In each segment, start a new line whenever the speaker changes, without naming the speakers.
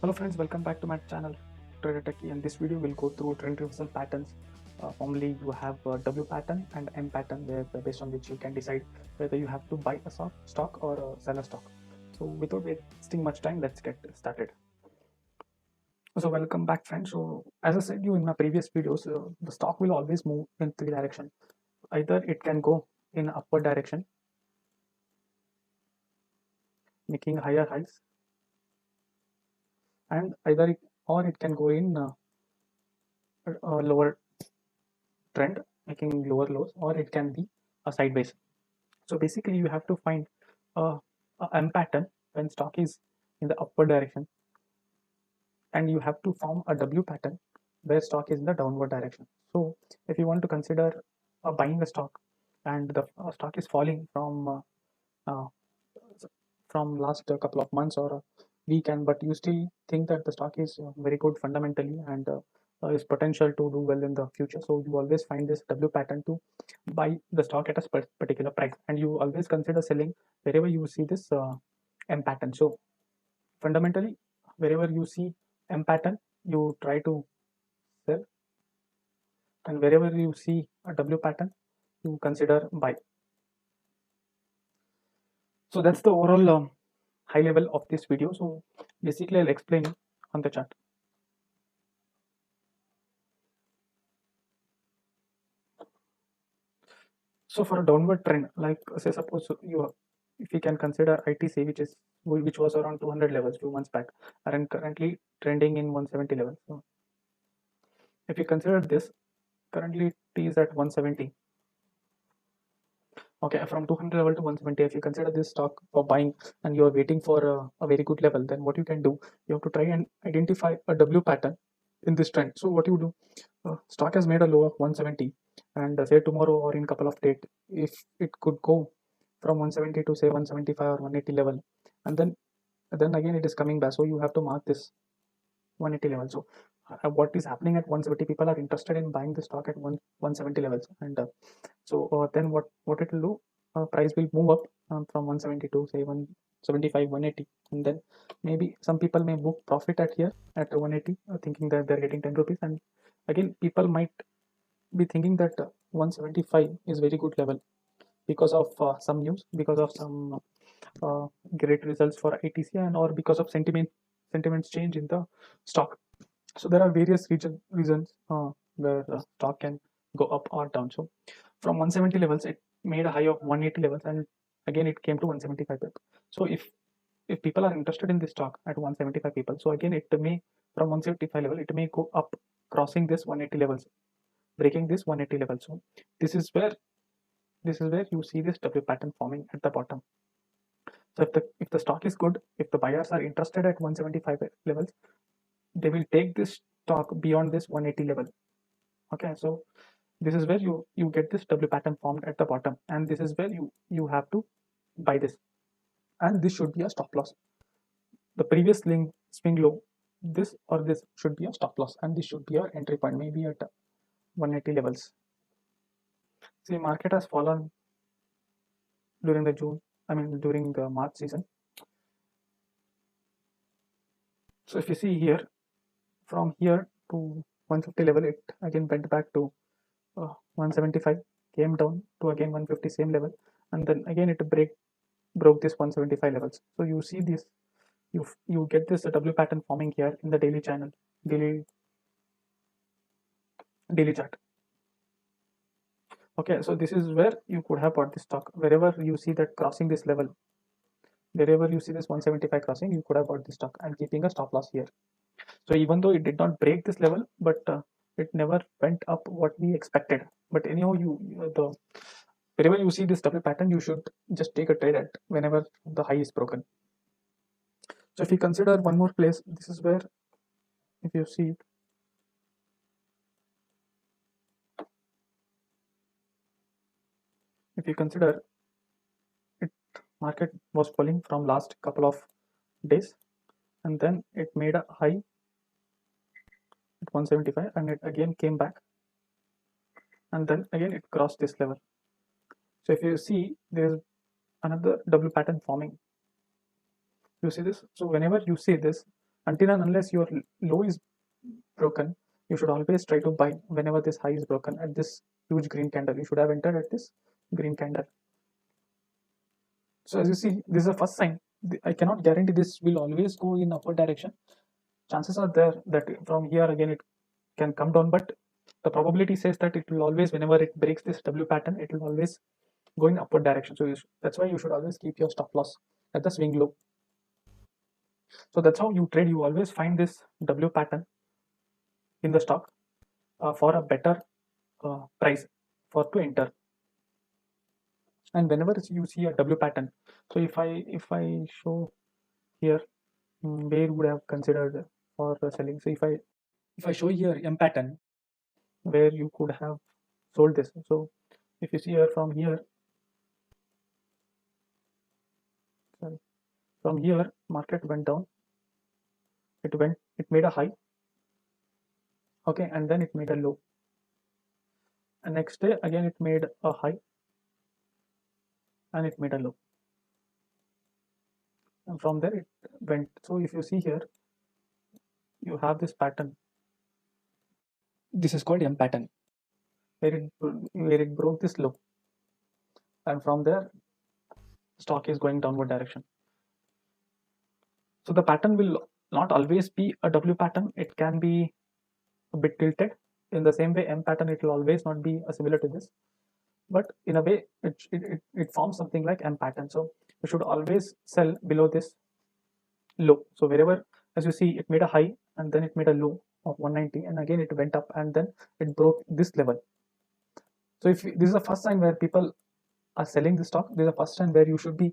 Hello friends, welcome back to my channel Trader Techie. In this video we'll go through trend reversal patterns. Formally you have a W pattern and M pattern where based on which you can decide whether you have to buy a stock or sell a stock. So without wasting much time, let's get started. So welcome back friends. So as I said you in my previous videos, the stock will always move in three directions. Either it can go in upward direction making higher highs, and either it can go in lower trend making lower lows, or it can be a sideways. So basically you have to find a, a M pattern when stock is in the upward direction, and you have to form a W pattern where stock is in the downward direction. So if you want to consider buying a stock and the stock is falling uh, from last couple of months or a week, and but you still think that the stock is very good fundamentally and is potential to do well in the future, so you always find this W pattern to buy the stock at a particular price, and you always consider selling wherever you see this M pattern. So fundamentally, wherever you see M pattern, you try to sell, and wherever you see a W pattern, you consider buy. So that's the overall high level of this video. So basically I'll explain on the chart. So for a downward trend, like say suppose you, if you can consider ITC, which was around 200 levels 2 months back, and currently trending in 170 levels. So if you consider this, currently it is at 170. Okay, from 200 level to 170, if you consider this stock for buying and you are waiting for a very good level, then what you can do, you have to try and identify a W pattern in this trend. So what you do, stock has made a low of 170, and say tomorrow or in couple of days, if it could go from 170 to say 175 or 180 level, and then again it is coming back, so you have to mark this 180 level. So what is happening at 170, people are interested in buying the stock at 170 levels, and then what it will do, price will move up from 170 to say 175 180, and then maybe some people may book profit at here at 180, thinking that they're getting 10 rupees, and again people might be thinking that 175 is very good level because of some news, because of some uh, great results for ITC, and or because of sentiments change in the stock. So there are various reasons where the stock can go up or down. So from 170 levels, it made a high of 180 levels, and again it came to 175 people. So if people are interested in this stock at 175 people, so again it may, from 175 level, it may go up, crossing this 180 levels, breaking this 180 level. So this is where you see this W pattern forming at the bottom. So if the stock is good, if the buyers are interested at 175 levels, they will take this stock beyond this 180 level. Okay, so this is where you get this W pattern formed at the bottom, and this is where you have to buy this, and this should be a stop loss. The previous swing low, this or this should be a stop loss, and this should be our entry point, maybe at 180 levels. See, market has fallen during the during the March season. So if you see here, from here to 150 level, it again went back to 175, came down to again 150, same level, and then again it broke this 175 levels. So you see this, you get this W pattern forming here in the daily channel, daily chart. Okay, so this is where you could have bought this stock. Wherever you see that crossing this level, wherever you see this 175 crossing, you could have bought this stock and keeping a stop loss here. So even though it did not break this level, but it never went up what we expected. But anyhow, the wherever you see this W pattern, you should just take a trade at whenever the high is broken. So if you consider one more place, this is where, if you see, if you consider it, market was falling from last couple of days, and then it made a high at 175, and it again came back, and then again it crossed this level. So if you see, there's another W pattern forming. You see this? So whenever you see this, until and unless your low is broken, you should always try to buy whenever this high is broken at this huge green candle. You should have entered at this green candle. So as you see, this is the first sign. I cannot guarantee this will always go in upward direction. Chances are there that from here again it can come down, but the probability says that it will always, whenever it breaks this W pattern, it will always go in upward direction. So that's why you should always keep your stop loss at the swing low. So that's how you trade. You always find this W pattern in the stock for a better price for to enter. And whenever you see a W pattern, so if I show here where would have considered for selling. So if I show here M pattern where you could have sold this. So if you see here from here, sorry, from here market went down, it made a high, okay, and then it made a low, and next day again it made a high and it made a low, and from there it went. So if you see here, you have this pattern. This is called M pattern, where it broke this low, and from there stock is going downward direction. So the pattern will not always be a W pattern. It can be a bit tilted. In the same way, M pattern, it will always not be similar to this, but in a way it forms something like M pattern. So you should always sell below this low. So wherever, as you see, it made a high and then it made a low of 190, and again it went up and then it broke this level. So if this is the first sign where people are selling the stock, this is the first sign where you should be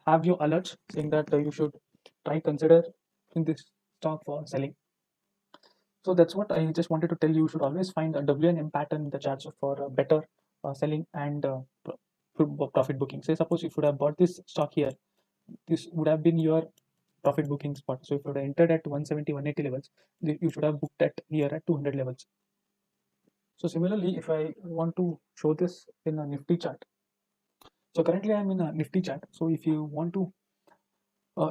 have your alerts saying that you should try consider in this stock for selling. So that's what I just wanted to tell you. You should always find a W and M pattern in the charts for better selling and profit booking. Say suppose if you would have bought this stock here, this would have been your profit booking spot. So if you would have entered at 170, 180 levels, you should have booked at here at 200 levels. So similarly, if I want to show this in a Nifty chart, so currently I'm in a Nifty chart. So if you want to,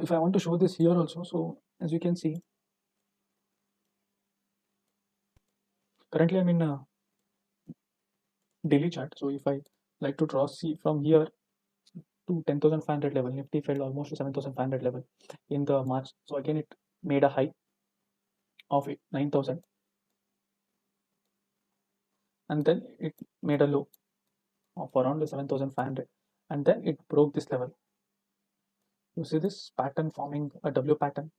if I want to show this here also, so as you can see, currently I'm in a daily chart. So if I like to draw, see from here to 10,500 level, Nifty fell almost to 7,500 level in the March. So again, it made a high of 9,000, and then it made a low of around 7,500, and then it broke this level. You see this pattern forming a W pattern.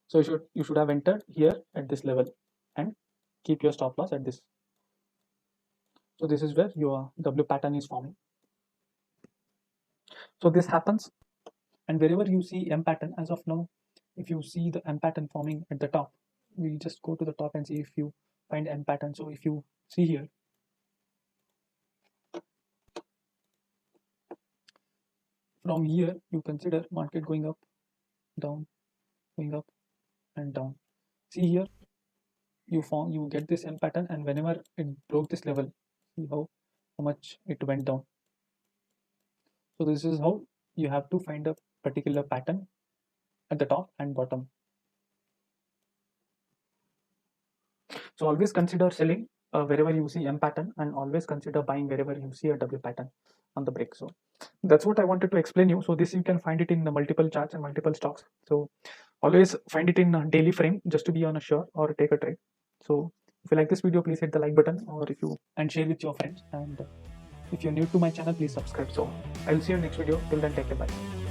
So you should have entered here at this level and keep your stop loss at this. So this is where your W pattern is forming. So this happens, and wherever you see M pattern, as of now, if you see the M pattern forming at the top, we just go to the top and see if you find M pattern. So if you see here, from here you consider market going up, down, going up and down. See here, you get this M pattern, and whenever it broke this level, see how much it went down. So this is how you have to find a particular pattern at the top and bottom. So always consider selling wherever you see M pattern, and always consider buying wherever you see a W pattern on the break. So that's what I wanted to explain you. So this you can find it in the multiple charts and multiple stocks. So always find it in a daily frame just to be on a sure or take a trade. So if you like this video, please hit the like button, or and share with your friends. And if you're new to my channel, please subscribe. So I'll see you in next video. Till then, take care. Bye.